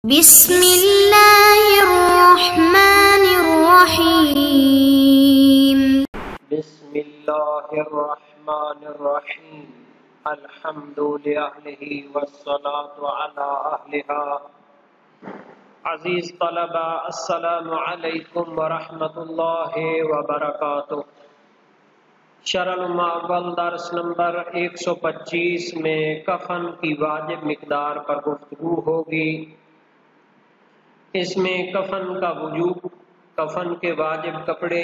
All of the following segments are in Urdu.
بسم اللہ الرحمن الرحیم بسم اللہ الرحمن الرحیم الحمد للہ والصلاة علی اہلہا۔ عزیز طلبہ، السلام علیکم ورحمۃ اللہ وبرکاتہ۔ شرح المعول درس نمبر 125 میں کفن کی واجب مقدار پر گفتگو ہوگی۔ اس میں کفن کا وجوب، کفن کے واجب کپڑے،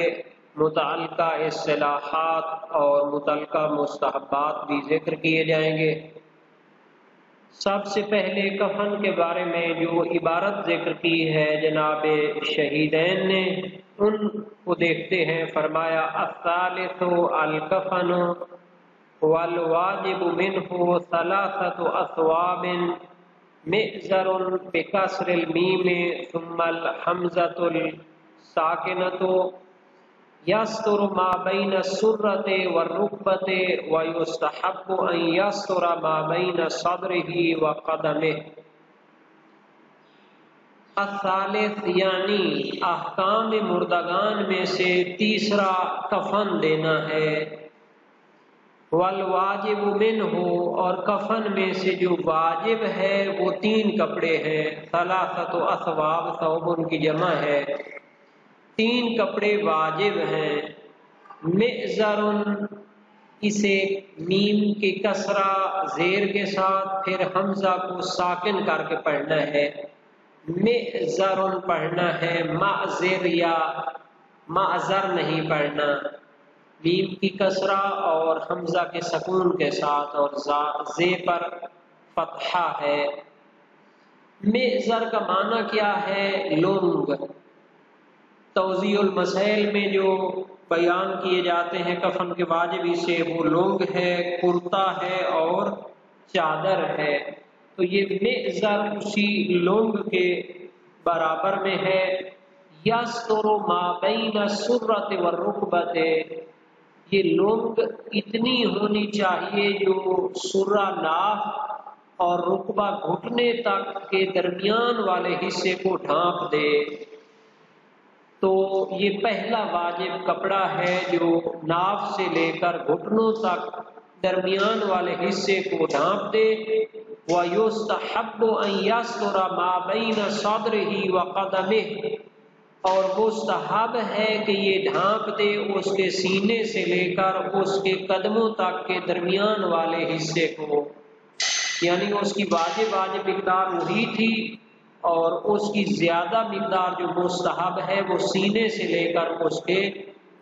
متعلقہ اصطلاحات اور متعلقہ مستحبات بھی ذکر کیے جائیں گے۔ سب سے پہلے کفن کے بارے میں جو عبارت ذکر کی ہے جناب شہیدین نے، ان کو دیکھتے ہیں۔ فرمایا الثالث الکفن والواجب منہ ثلاثۃ اثواب مئزر بکسر المیم ثم الحمزۃ الساکنۃ یستر ما بین السرۃ والرکبۃ ویستحب ان یستر ما بین صدرہ وقدمہ۔ الثالث یعنی احکام مردگان میں سے تیسرا کفن دینا ہے۔ والواجب منہ، اور کفن میں سے جو واجب ہے وہ 3 کپڑے ہیں۔ ثلاثۃ اثواب، ثوب ان کی جمع ہے، 3 کپڑے واجب ہیں۔ مئزر، اسے میم کی کسرہ زیر کے ساتھ پھر حمزہ کو ساکن کر کے پڑھنا ہے۔ مئزر پڑھنا ہے، معذر یا معذر نہیں پڑھنا۔ میم کی کسرہ اور حمزہ کے سکون کے ساتھ، اور زے پر فتحہ ہے۔ مئزر کا معنی کیا ہے؟ لونگ۔ توضیح المسائل میں جو بیان کیے جاتے ہیں کفن کے واجب سے، وہ لونگ ہے، کرتا ہے اور چادر ہے۔ تو یہ مئزر اسی لونگ کے برابر میں ہے۔ یستر ما بین السرۃ والرکبۃ، یہ لونگ اتنی ہونی چاہیے جو سرہ ناف اور رکبہ گھٹنے تک کے درمیان والے حصے کو ڈھانپ دے۔ تو یہ پہلا واجب کپڑا ہے جو ناف سے لے کر گھٹنوں تک درمیان والے حصے کو ڈھانپ دے۔ وَيُسْتَحَبُّ أَن يَسْتُرَ مَا بَيْنَ صَدْرِهِ وَقَدَمِهِ، اور مستحب ہے کہ یہ ڈھانپ دے اس کے سینے سے لے کر اس کے قدموں تک کے درمیان والے حصے کو۔ یعنی اس کی واجب مقدار وہی تھی، اور اس کی زیادہ مقدار جو مستحب ہے وہ سینے سے لے کر اس کے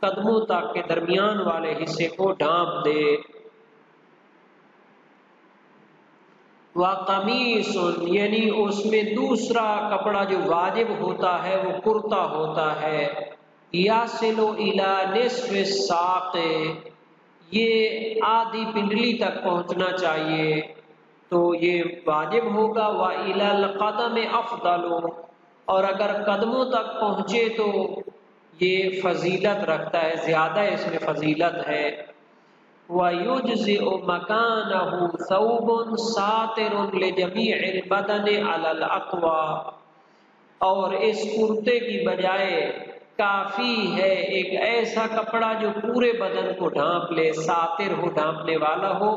قدموں تک کے درمیان والے حصے کو ڈھانپ دے۔ وَقَمِيصٌ، یعنی اس میں دوسرا کپڑا جو واجب ہوتا ہے وہ کرتا ہوتا ہے۔ یَصِلُ إِلَى نِصْفِ السَّاقِ، یہ آدھی پنڈلی تک پہنچنا چاہیے، تو یہ واجب ہوگا۔ وَإِلَى الْقَدَمِ أَفْضَلُ، اور اگر قدموں تک پہنچے تو یہ فضیلت رکھتا ہے، زیادہ اس میں فضیلت ہے۔ وَيُجْزِئُ مَكَانَهُ ثَوْبٌ سَاتِرٌ لِجَمِيعِ الْبَدَنِ عَلَى الْأَقْوَى، اور اس کرتے کی بجائے کافی ہے ایک ایسا کپڑا جو پورے بدن کو ڈھانپ لے، ساتر ہو، ڈھانپنے والا ہو،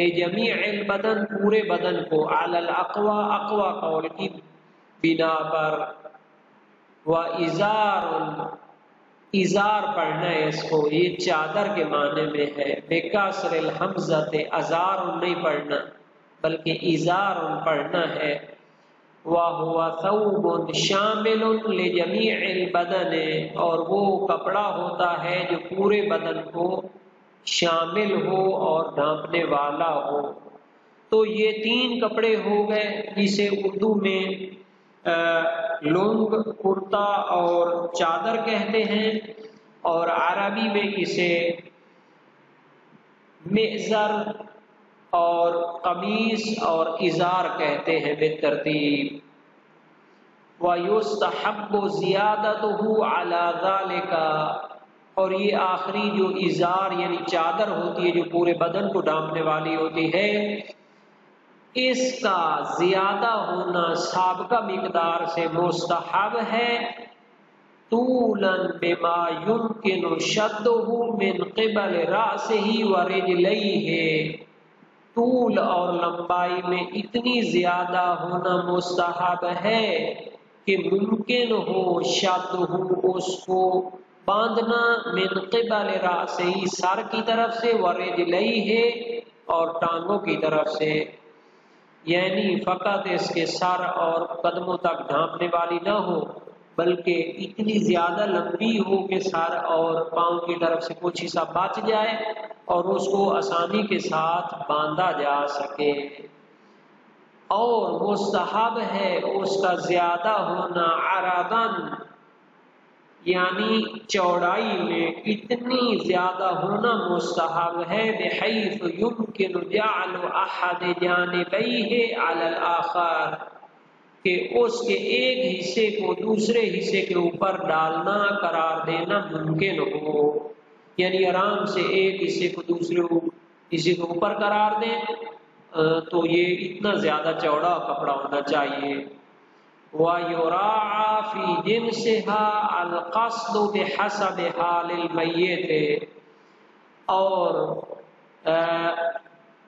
لِجَمِيعِ الْبَدَن، پورے بدن کو، عَلَى الْأَقْوَى، اقوى قول کی بنا پر۔ وَإِزَارٌ، ازار پڑھنا ہے اس کو، یہ چادر کے معنی میں ہے۔ بکسر الحمزۃ، ازار نہیں پڑھنا بلکہ ازار پڑھنا ہے۔ وَهُوَ ثَوْبٌ شَامِلٌ لِجَمِيعِ الْبَدَنِ، اور وہ کپڑا ہوتا ہے جو پورے بدن کو شامل ہو اور ڈھانپنے والا ہو۔ تو یہ 3 کپڑے ہو گئے جسے اردو میں لونگ، کرتا اور چادر کہتے ہیں، اور عربی میں اسے مئزر اور قمیص اور ازار کہتے ہیں بالترتیب۔ وَيُسْتَحَبُّ زِيَادَتُهُ عَلَى ذَلِكَ، اور یہ آخری جو ازار یعنی چادر ہوتی ہے جو پورے بدن کو ڈھانپنے والی ہوتی ہے، اس کا زیادہ ہونا سابقہ مقدار سے مستحب ہے، طولاً بما يمكن شده من قبل رأسه ورجليه، طول اور لمبائی میں اتنی زیادہ ہونا مستحب ہے کہ ممکن ہو شد ہو اس کو باندھنا، من قبل رأسه سر کی طرف سے، ورجليه اور ٹانگوں کی طرف سے، یعنی فقط اس کے سر اور قدموں تک ڈھانپنے والی نہ ہو بلکہ اتنی زیادہ لمبی ہو کہ سر اور پاؤں کی طرف سے کچھ حصہ بچ جائے اور اس کو آسانی کے ساتھ باندھا جا سکے۔ اور مستحب ہے اس کا زیادہ ہونا عرضاً، یعنی چوڑائی میں اتنی زیادہ ہونا مستحب ہے، بحیث یمکن جعل احد جانبیہ علی الاخر، کہ اس کے ایک حصے کو دوسرے حصے کے اوپر ڈالنا، قرار دینا ممکن ہو، یعنی آرام سے ایک حصے کو دوسرے حصے کے اوپر قرار دیں تو یہ اتنا زیادہ چوڑا کپڑا ہونا چاہیے۔ وَيُرَاعَى فِي جِنسِهَا الْقَصْدُ بِحَسَبِ حَالِ الْمَيِّتِ، اور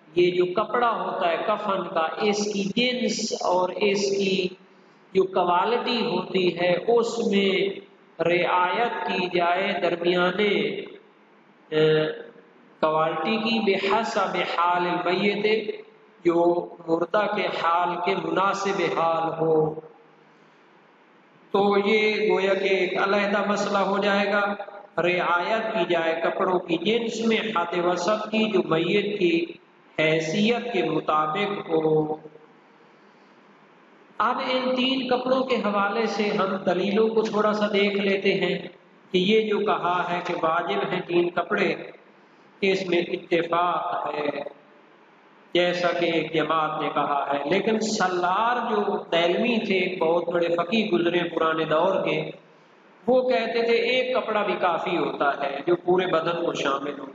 یہ جو کپڑا ہوتا ہے کفن کا، اس کی جنس اور اس کی جو کوالٹی ہوتی ہے اس میں رعایت کی جائے درمیانے کوالٹی کی، بحسب حال المیت، جو مردہ کے حال کے مناسب حال ہو۔ تو یہ گویا کہ ایک علیحدہ مسئلہ ہو جائے گا، رعایت کی جائے کپڑوں کی جنس میں، حد وسط کی، جو میت کی حیثیت کے مطابق ہو۔ اب ان تین کپڑوں کے حوالے سے ہم دلیلوں کو تھوڑا سا دیکھ لیتے ہیں کہ یہ جو کہا ہے کہ واجب ہیں تین کپڑے، اس میں اتفاق ہے جیسا کہ ایک جماعت نے کہا ہے، لیکن سلار جو دہلوی تھے، بہت بڑے فقیہ گزرے پرانے دور کے، وہ کہتے تھے ایک کپڑا بھی کافی ہوتا ہے جو پورے بدن کو شامل ہو۔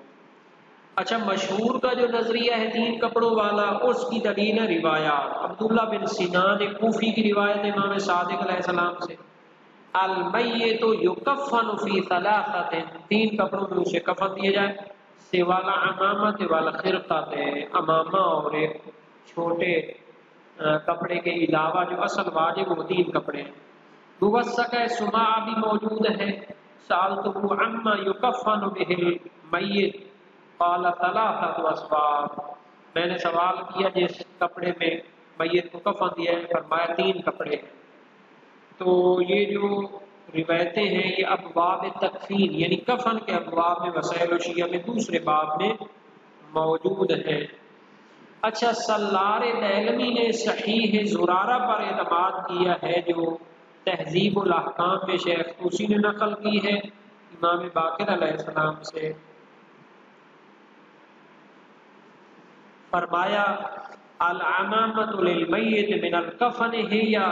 اچھا، مشہور کا جو نظریہ ہے تین کپڑوں والا، اس کی دلیل ہے روایات۔ عبداللہ بن سنان ایک کوفی کی روایت ہے امام صادق علیہ السلام سے، المیت یکفن فی ثلاثۃ، تین کپڑوں میں اسے کفن دیا جائے، سوى العمامۃ والخرقۃ، امامہ اور ایک چھوٹے کپڑے کے علاوہ جو اصل واجب وہ تین کپڑے ہیں۔ موثق سماع بھی موجود ہے، سألتہ عما یکفن بہ المیت قال ثلاثۃ اسباب، میں نے سوال کیا جس کپڑے میں میت کو کفن دیا ہے، فرمایا تین کپڑے ہیں۔ تو یہ جو روایتیں ہیں یہ ابواب تکفین یعنی کفن کے ابواب میں وسائل وشیہ میں دوسرے باب میں موجود ہیں۔ اچھا، سلار دہلوی نے صحیح زرارہ پر اعتماد کیا ہے جو تہذیب الاحکام میں شیخ طوسی نے نقل کی ہے امام باقر علیہ السلام سے۔ فرمایا العمامۃ للمیت من الکفن ہے، یا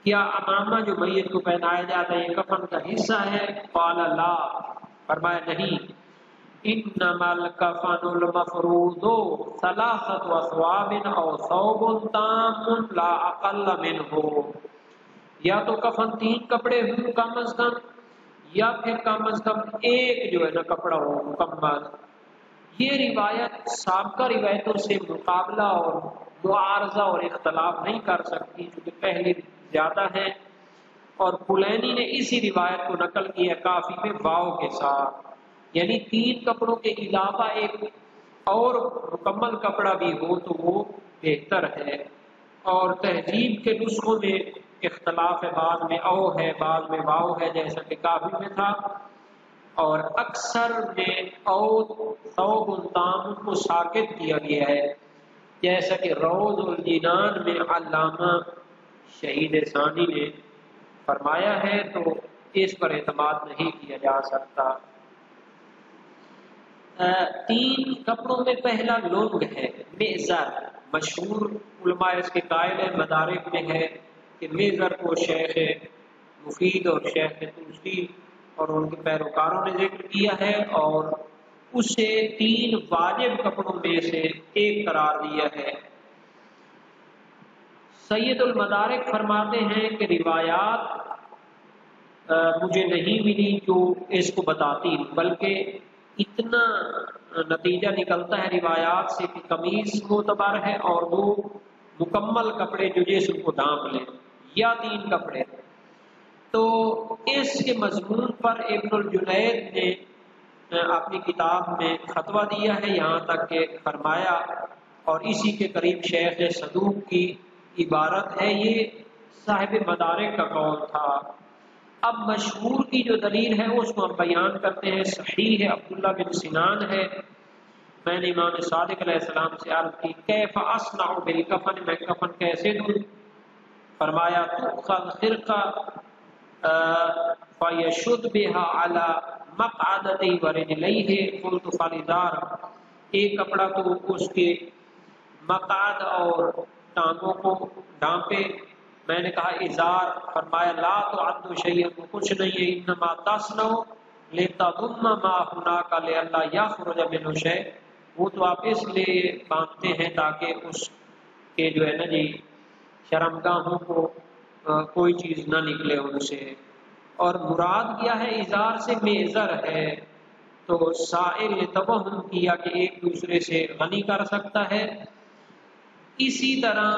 کیا امامہ جو میت کو پہنایا جاتا ہے یہ کفن کا حصہ ہے؟ قال لا، فرمایا نہیں، انما الکفن المفروض ثلاثۃ اثواب او ثوب تام لا اقل منہ، یا تو کفن تین کپڑے ہوں کم از کم، یا پھر کم از کم ایک جو ہے نا کپڑا ہو مکمل۔ یہ روایت سابقہ روایتوں سے مقابلہ اور معارضہ اور اختلاف نہیں کر سکتی کیونکہ پہلے زیادہ ہے، اور کلینی نے اسی روایت کو نقل کیا کافی میں واو کے ساتھ، یعنی تین کپڑوں کے علاوہ ایک اور مکمل کپڑا بھی ہو تو وہ بہتر ہے۔ اور تہذیب کے نسخوں میں اختلاف ہے، بعض میں او ہے بعض میں واو ہے جیسا کہ کافی میں تھا، اور اکثر میں او ثوب تام کو ساکت کیا گیا ہے جیسا کہ روض الجنان میں علامہ شہید ثانی نے فرمایا ہے، تو اس پر اعتماد نہیں کیا جا سکتا۔ تین کپڑوں میں پہلا لنگ ہے میزر، مشہور علماء اس کے قائل ہیں، مدارک میں ہے کہ میزر کو شیخ مفید اور شیخ طوسی اور ان کے پیروکاروں نے ذکر کیا ہے، اور اسے تین واجب کپڑوں میں سے ایک قرار دیا ہے۔ سید المدارک فرماتے ہیں کہ روایات مجھے نہیں ملی جو اس کو بتاتی، بلکہ اتنا نتیجہ نکلتا ہے روایات سے کہ قمیص معتبر ہے اور وہ مکمل کپڑے جو جسم کو ڈھانپ لیں یا 3 کپڑے۔ تو اس کے مضمون پر ابن الجنید نے اپنی کتاب میں فتویٰ دیا ہے، یہاں تک کہ فرمایا، اور اسی کے قریب شیخ صدوق کی عبارت ہے، یہ صاحب مدارک کا قول تھا۔ اب مشہور کی جو دلیل ہے اس کو ہم بیان کرتے ہیں، صحیح ہے، عبداللہ بن سنان ہے۔ میں نے امام صادق علیہ السلام سے عرض کی کیف اصنع بالکفن، میں کفن کیسے دوں؟ فرمایا تؤخذ خرقہ فیشد بها علی مقعدتی ورجلیہ، قلت فالازار، ایک کپڑا تو اس کے مقعد اور ٹانگوں کو ڈھانپے، میں نے کہا ازار، فرمایا لا تعد شیئا، کچھ نہیں ہے، انما تصنع لتضم ما هناک لئلا یخرج منه شیء، وہ تو آپ اس لیے باندھتے ہیں تاکہ اس کے جو ہے نا جی شرمگاہوں کو کوئی چیز نہ نکلے ان سے۔ اور مراد کیا ہے ازار سے؟ میزر ہے، تو سائل نے توہم کیا کہ ایک دوسرے سے غنی کر سکتا ہے۔ اسی طرح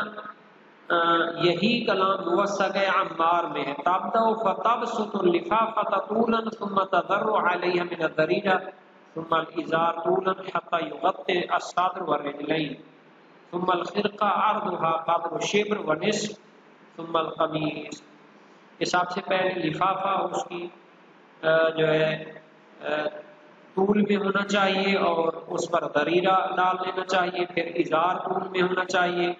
یہی کلام موثق عمار میں ہے، تبدأ فتبسط اللفافة طولا ثم تضر عليها من الضريرة ثم الازار طولا حتى يغطي الصدر والرجلين ثم الخرقة عرضها قدر شبر ونصف ثم القمیص۔ کہ سب سے پہلے لفافہ اس کی جو ہے طول میں ہونا چاہیے اور اس پر دریرہ ڈال لینا چاہیے، پھر ازار طول میں ہونا چاہیے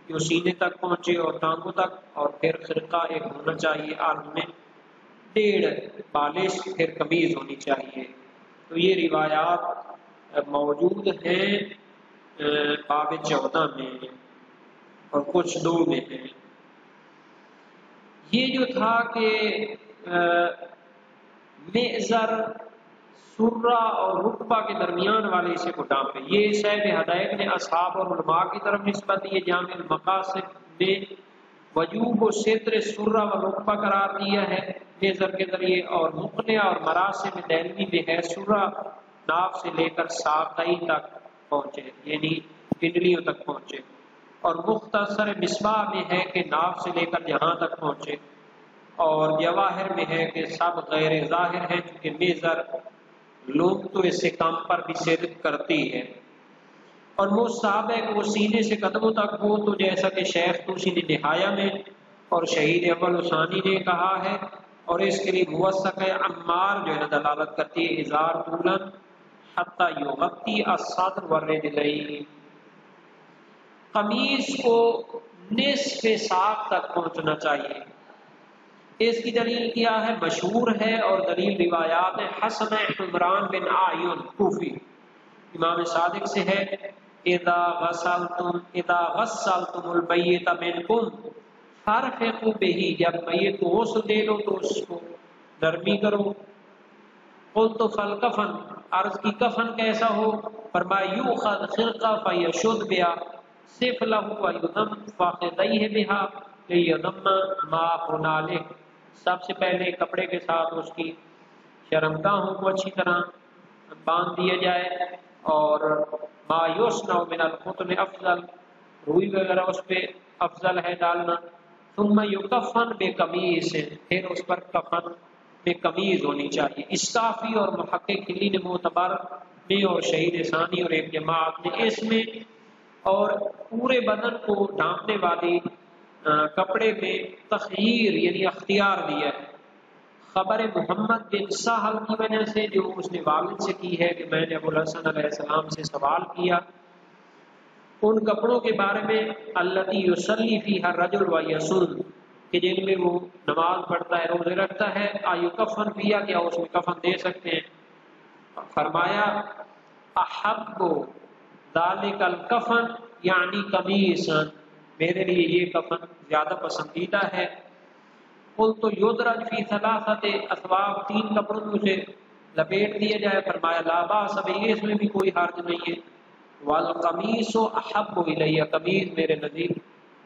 جو سینے تک پہنچے اور ٹانگوں تک، اور پھر خرقہ ایک ہونا چاہیے عرض میں 1.5 بالش، پھر قمیض ہونی چاہیے۔ تو یہ روایات موجود ہیں باب 14 میں اور کچھ 2 میں ہیں۔ یہ جو تھا کہ معذر سرہ اور رکبہ کے درمیان والے حصے کو ڈانپے، یہ صاحب ہدایت نے اصحاب اور علماء کی طرف نسبت دی ہے۔ جامع المقاصد نے وجوب و ستر سرہ و رکبہ قرار دیا ہے معذر کے ذریعے، اور مقنع اور مراسم دہلوی میں ہے سرہ ناف سے لے کر ساقین تک پہنچے، یعنی پنڈلیوں تک پہنچے، اور مختصر مصباح میں ہے کہ ناف سے لے کر جہاں تک پہنچے، اور جواہر میں ہے کہ سب غیر ظاہر ہے چونکہ معذر لوگ تو اس سے کم پر بھی صدق کرتی ہے۔ اور مستحب ہے کہ وہ سینے سے قدموں تک ہو، تو جیسا کہ شیخ توسی نے نہایہ میں اور شہید اول و ثانی نے کہا ہے، اور اس کے لیے موثق عمار جو ہے دلالت کرتی ہے ازار طولن حتی یغطی الصدر والرجلین، قمیص کو نصف ساق تک پہنچنا چاہیے۔ اس کی دلیل کیا ہے؟ مشہور ہے اور دلیل روایات حسن عمران بن اعین کوفی امام صادق سے ہے، اذا غسلتم المیت منکم فارفقوا به، جب میت کو غسل دے لو تو اس کو نرمی کرو۔ قلت فالکفن، عرض کی کفن کیسا ہو؟ فرمایا یؤخذ خرقہ فیشد بها صف له ویضم فخذیہ بها لیضم ما هنالک، سب سے پہلے کپڑے کے ساتھ اس کی شرمگاہوں کو اچھی طرح باندھ دیا جائے، اور ما یصنع من القطن افضل، روئی وغیرہ اس پہ افضل ہے ڈالنا۔ ثم یکفن بقمیص، پھر اس پر کفن میں قمیض ہونی چاہیے۔ اسقافی اور محقق خلیل معتبر میں اور شہید ثانی اور ایک جماعت نے اس میں اور پورے بدن کو ڈھانپنے والی کپڑے میں تخییر یعنی اختیار دیا ہے، خبر محمد بن سہل کی وجہ سے جو اس نے والد سے کی ہے کہ میں نے ابو الحسن علیہ السلام سے سوال کیا ان کپڑوں کے بارے میں، الذی یصلی فیہا الرجل ویصوم، کہ جن میں وہ نماز پڑھتا ہے روزے رکھتا ہے، ایکفن فیہا، کیا اس میں کفن دے سکتے ہیں؟ فرمایا احب ذالک الکفن یعنی قمیصا، میرے لیے یہ کفن زیادہ پسندیدہ ہے۔ قلت یدرج فی ثلاثۃ اثواب، 3 کپڑوں میں اسے لپیٹ دیا جائے۔ فرمایا لا باس بہ، اس میں بھی کوئی حرج نہیں ہے۔ والقمیص احب الی، قمیص میرے نزدیک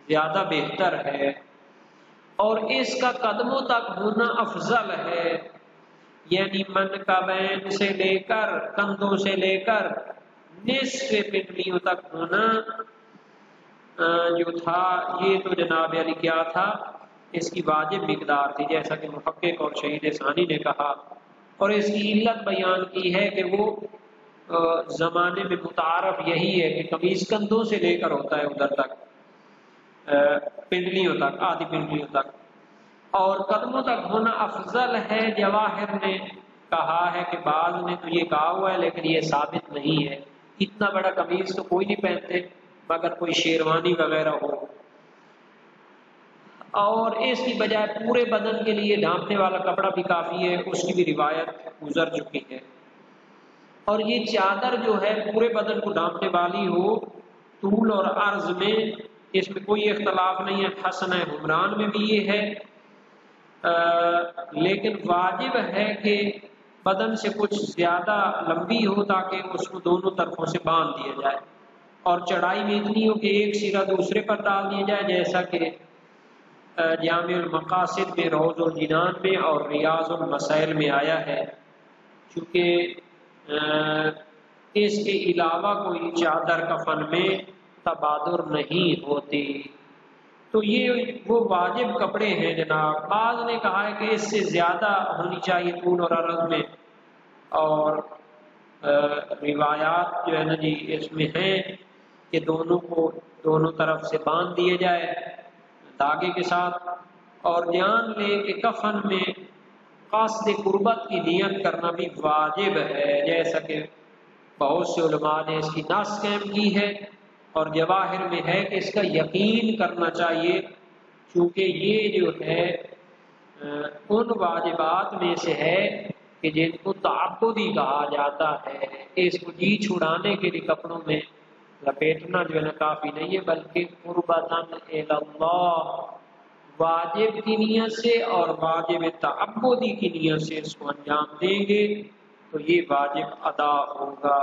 زیادہ بہتر ہے، اور اس کا قدموں تک ہونا افضل ہے، یعنی منکبین سے لے کر کندھوں سے لے کر نصف پنڈلیوں تک ہونا جو تھا، یہ تو جناب علی کیا تھا، اس کی واجب مقدار تھی، جیسا کہ محقق اور شہید ثانی نے کہا، اور اس کی علت بیان کی ہے کہ وہ زمانے میں متعارف یہی ہے کہ قمیص کندھوں سے لے کر ہوتا ہے ادھر تک، پنڈلیوں تک، آدھی پنڈلیوں تک، اور قدموں تک ہونا افضل ہے۔ جواہر نے کہا ہے کہ بعض نے تو یہ کہا ہوا ہے لیکن یہ ثابت نہیں ہے، اتنا بڑا قمیص تو کوئی نہیں پہنتے مگر کوئی شیروانی وغیرہ ہو، اور اس کی بجائے پورے بدن کے لیے ڈھانپنے والا کپڑا بھی کافی ہے، اس کی بھی روایت گزر چکی ہے۔ اور یہ چادر جو ہے پورے بدن کو ڈھانپنے والی ہو، طول اور عرض میں اس میں کوئی اختلاف نہیں ہے، حسن حمران میں بھی یہ ہے، لیکن واجب ہے کہ بدن سے کچھ زیادہ لمبی ہو تاکہ اس کو دونوں طرفوں سے باندھ دیا جائے، اور چڑھائی میں اتنی ہو کہ ایک سرا دوسرے پر ڈال دیا جائے، جیسا کہ جامع المقاصد میں، روض الجنان میں اور ریاض المسائل میں آیا ہے، چونکہ اس کے علاوہ کوئی چادر کفن میں تبادر نہیں ہوتی، تو یہ وہ واجب کپڑے ہیں جناب۔ بعض نے کہا ہے کہ اس سے زیادہ ہونی چاہیے طول اور عرض میں، اور روایات جو ہے نا جی اس میں ہیں کہ دونوں کو دونوں طرف سے باندھ دیے جائے دھاگے کے ساتھ، اور دھیان لے کہ کفن میں قصد قربت کی نیت کرنا بھی واجب ہے، جیسا کہ بہت سے علماء نے اس کی نص قائم کی ہے، اور جواہر میں ہے کہ اس کا یقین کرنا چاہیے، کیونکہ یہ جو ہے ان واجبات میں سے ہے کہ جن کو تعبدی کہا جاتا ہے، اس کو جی چھڑانے کے لیے کپڑوں میں لپیٹنا جو ہے نا کافی نہیں ہے، بلکہ قربتاً الی اللہ، واجب کی نیت سے اور واجب تعبدی کی نیت سے اس کو انجام دیں گے تو یہ واجب ادا ہوگا۔